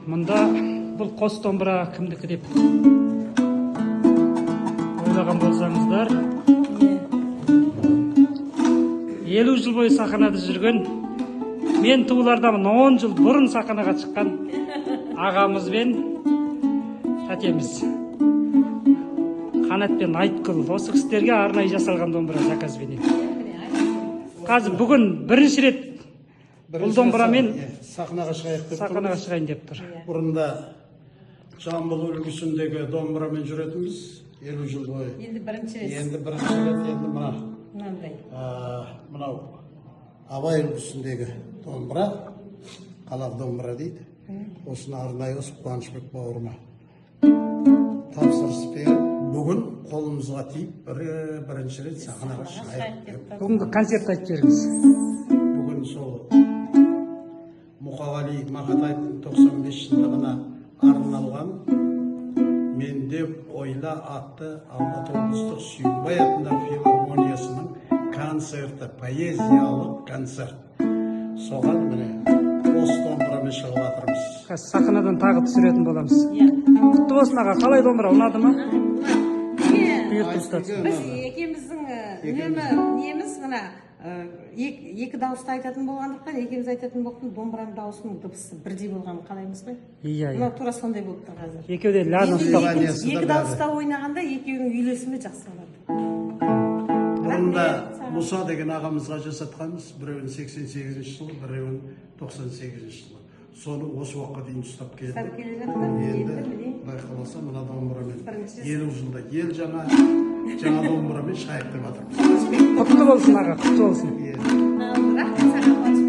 Мында бұл қос домбыра кімдікі деп ойлаған болсаңыздар, 50 жыл бойы сахнада жүрген, мен туылардан 10 жыл бұрын сахнаға шыққан ағамыз бен тәтеміз. Қанат пен Айтқұл осы кісілерге арнайы жасалған домбыра заказбенен. Қазір бүгін бірінші рет бұл домбырамен сахнаға шығайын деп тұр. Бұрында Жамбыл үлгісіндегі домбырамен жүретінбіз 50 жыл бойы. Енді бірінші рет. Енді мынау Абай үлгісіндегі домбыра, қалақ домбыра дейді. Осыны арнайы осы Қуанышбек бауырыма тапсырыс беріп, бүгін қолымызға тиіп, бірінші рет сахнаға шығайық. Бүгінгі концерт айтып беріңіз. Бүгін сол Мұқағали Мақатаевтың 95 жылдығына арналған «Менде ойла» атты Алматы облыстық Сүйінбай атындағы филармониясының концерті, поэзиялық концерт. Соған міне осы домбырамен шығып жатырмыз. Сахнадан тағы түсіретін боламыз. Құтты болсын аға, қалай домбыра, ұнады ма? Біз екеуміздің неміз мына екі дауысты айтатын болғандықтан, екеуміз айтатын болған домбыраның дауысының дыбысы бірдей болғанын қалаймыз ғой. Иә. Мына тура сондай болып тұр қазір. Екеуде ляны ұстап. Екі дауыста ойнағанда екеуінің үйлесімі жақсы болады. Бұрында Мұса деген ағамызға жасатқанбыз, біреуін 88 жылы, біреуін 98 жылы. Соны осы уақытқа дейін ұстап келді. Енді байқаласа мына домбырамен 50 жылда ел жаңа домбырамен шайық деп жатырмыз. Құтты болсын аға, құтты болсын. Рахмет саған.